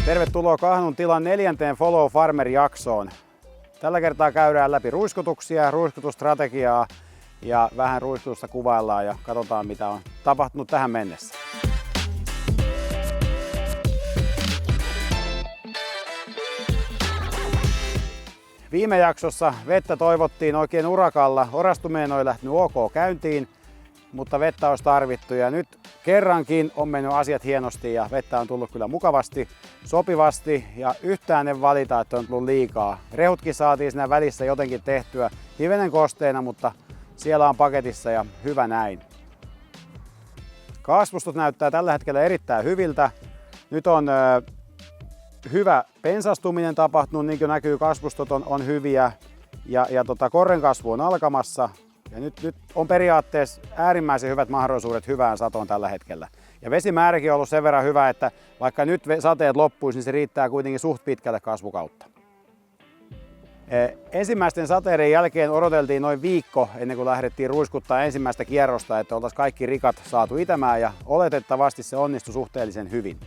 Tervetuloa Kahnun tilan 4. Follow Farmer-jaksoon. Tällä kertaa käydään läpi ruiskutuksia, ruiskutusstrategiaa ja vähän ruiskutusta kuvaillaan ja katsotaan mitä on tapahtunut tähän mennessä. Viime jaksossa vettä toivottiin oikein urakalla. Orastuminen oli lähtenyt ok käyntiin, mutta vettä olisi tarvittu ja nyt kerrankin on mennyt asiat hienosti ja vettä on tullut kyllä mukavasti, sopivasti ja yhtään en valita, että on tullut liikaa. Rehutkin saatiin siinä välissä jotenkin tehtyä hivenen kosteena, mutta siellä on paketissa ja hyvä näin. Kasvustot näyttää tällä hetkellä erittäin hyviltä. Nyt on hyvä pensastuminen tapahtunut, niin kuin näkyy, kasvustot on hyviä ja korren kasvu on alkamassa. Ja nyt on periaatteessa äärimmäisen hyvät mahdollisuudet hyvään satoon tällä hetkellä. Ja vesimääräkin on ollut sen verran hyvä, että vaikka nyt sateet loppuisi, niin se riittää kuitenkin suht pitkälle kasvukautta. Ensimmäisten sateiden jälkeen odoteltiin noin viikko ennen kuin lähdettiin ruiskuttaa ensimmäistä kierrosta, että oltaisiin kaikki rikat saatu itämään ja oletettavasti se onnistui suhteellisen hyvin.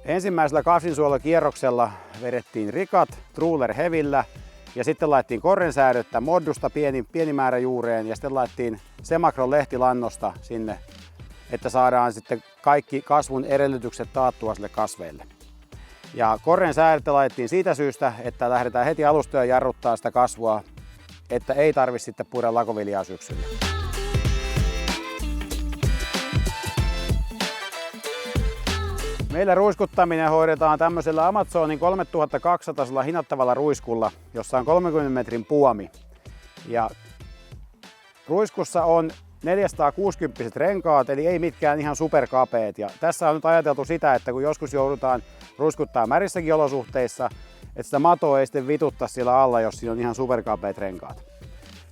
Ensimmäisellä kasvinsuojelukierroksella vedettiin rikat Truler Heavillä ja sitten laitettiin korrensäädöttä Moddusta pieni määrä juureen ja sitten laitettiin Semacron lehtilannosta sinne, että saadaan sitten kaikki kasvun edellytykset taattua sille kasveille. Ja korrensäädöttä laitettiin siitä syystä, että lähdetään heti alusta ja jarruttaa sitä kasvua, että ei tarvitse sitten puida lakoviljaa syksyllä. Meillä ruiskuttaminen hoidetaan tämmöisellä Amazonin 3200 hinattavalla ruiskulla, jossa on 30 metrin puomi. Ja ruiskussa on 460 renkaat, eli ei mitkään ihan superkapeet. Ja tässä on nyt ajateltu sitä, että kun joskus joudutaan ruiskuttaa märissäkin olosuhteissa, että sitä matoa ei sitten vituttaa siellä alla, jos siinä on ihan superkapeet renkaat.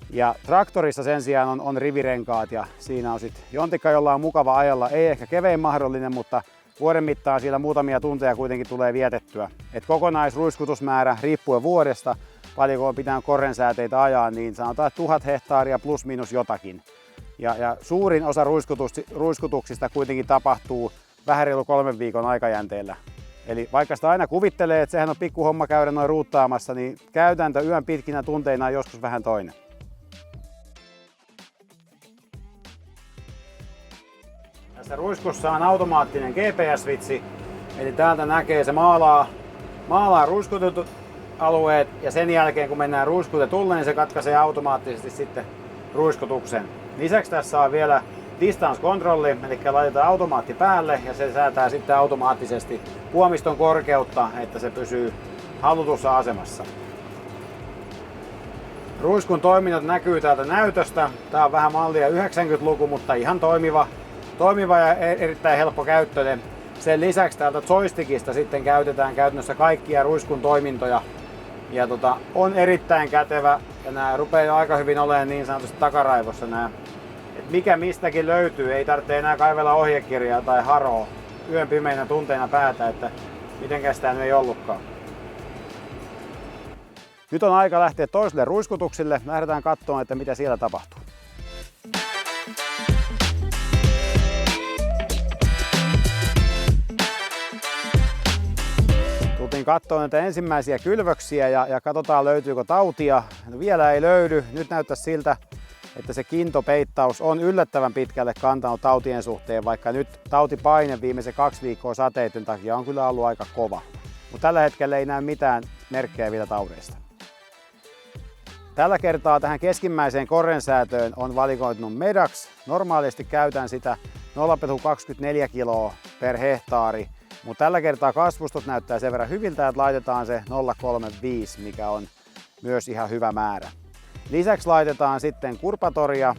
Ja traktorissa sen sijaan on rivirenkaat ja siinä on sitten jontikka, jolla on mukava ajalla. Ei ehkä kevein mahdollinen, mutta vuoden mittaan siellä muutamia tunteja kuitenkin tulee vietettyä. Et kokonaisruiskutusmäärä riippuen vuodesta, paljonko on pitänyt korrensääteitä ajaa, niin sanotaan, että 1000 hehtaaria plus minus jotakin. Ja suurin osa ruiskutuksista kuitenkin tapahtuu vähän reilu 3 viikon aikajänteellä. Eli vaikka sitä aina kuvittelee, että sehän on pikkuhomma käydä noin ruuttaamassa, niin käytäntö yön pitkinä tunteina on joskus vähän toinen. Tässä ruiskussa on automaattinen GPS-vitsi, eli täältä näkee, se maalaa ruiskutut alueet ja sen jälkeen kun mennään ruiskutetulle, niin se katkaisee automaattisesti sitten ruiskutuksen. Lisäksi tässä on vielä distance controlli, eli laitetaan automaatti päälle ja se säätää sitten automaattisesti puomiston korkeutta, että se pysyy halutussa asemassa. Ruiskun toiminnot näkyy täältä näytöstä. Tää on vähän mallia 90-luku, mutta ihan toimiva ja erittäin helppo käyttöinen. Sen lisäksi täältä joystickista sitten käytetään käytännössä kaikkia ruiskun toimintoja. Ja on erittäin kätevä ja nämä rupeaa jo aika hyvin olemaan niin sanotusti takaraivossa nämä. Et mikä mistäkin löytyy, ei tarvitse enää kaivella ohjekirjaa tai haroa yön pimeinä tunteina päätä, että mitenkään sitä nyt ei ollutkaan. Nyt on aika lähteä toiselle ruiskutuksille. Lähdetään katsomaan, että mitä siellä tapahtuu. Tultiin katsomaan näitä ensimmäisiä kylvöksiä ja katsotaan löytyykö tautia. No, vielä ei löydy. Nyt näyttäisi siltä, että se kintopeittaus on yllättävän pitkälle kantanut tautien suhteen, vaikka nyt tautipaine viimeisen 2 viikkoa sateiden takia on kyllä ollut aika kova. Mutta tällä hetkellä ei näy mitään merkkejä vielä taudeista. Tällä kertaa tähän keskimmäiseen korrensäätöön on valikoitunut Medax. Normaalisti käytän sitä 0,24 kiloa per hehtaari, mutta tällä kertaa kasvustot näyttää sen verran hyviltä, että laitetaan se 0,35, mikä on myös ihan hyvä määrä. Lisäksi laitetaan sitten kurpatoria,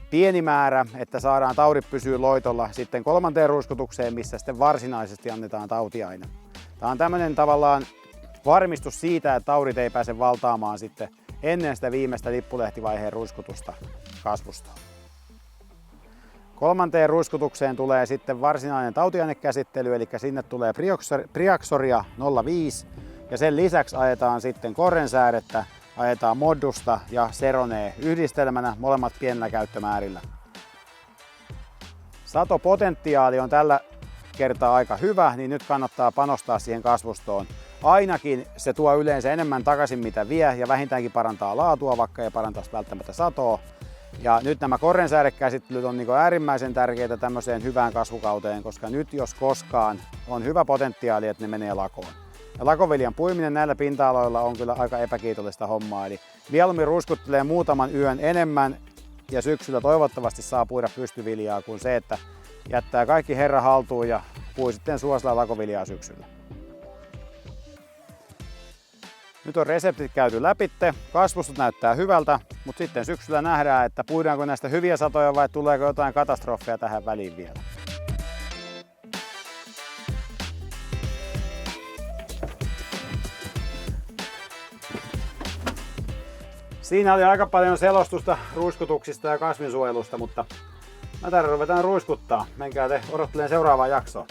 pieni määrä, että saadaan taudit pysyä loitolla sitten 3. ruiskutukseen, missä sitten varsinaisesti annetaan tautiaine. Tämä on tämmöinen tavallaan varmistus siitä, että taudit ei pääse valtaamaan sitten ennen sitä viimeistä lippulehtivaiheen ruiskutusta kasvusta. 3. ruiskutukseen tulee sitten varsinainen tautiainekäsittely, eli sinne tulee Priaxoria 0,5 ja sen lisäksi ajetaan sitten korrensäädettä, ajetaan Moddusta ja Seronea yhdistelmänä, molemmat pienellä käyttömäärillä. Satopotentiaali on tällä kertaa aika hyvä, niin nyt kannattaa panostaa siihen kasvustoon. Ainakin se tuo yleensä enemmän takaisin mitä vie ja vähintäänkin parantaa laatua, vaikka ei parantaisi välttämättä satoa. Ja nyt nämä korrensäädekäsittelyt on äärimmäisen tärkeitä tämmöiseen hyvään kasvukauteen, koska nyt jos koskaan on hyvä potentiaali, että ne menee lakoon. Ja lakoviljan puiminen näillä pinta-aloilla on kyllä aika epäkiitollista hommaa, eli mieluummin ruiskuttelee muutaman yön enemmän ja syksyllä toivottavasti saa puida pystyviljaa kuin se, että jättää kaikki herra haltuun ja pui sitten suosilla lakoviljaa syksyllä. Nyt on reseptit käyty läpitte, kasvustot näyttää hyvältä, mutta sitten syksyllä nähdään, että puidaanko näistä hyviä satoja vai tuleeko jotain katastrofeja tähän väliin vielä. Siinä oli aika paljon selostusta ruiskutuksista ja kasvinsuojelusta, mutta mä tarvitsen ruiskuttaa. Menkää te odottelemaan seuraavaa jaksoa.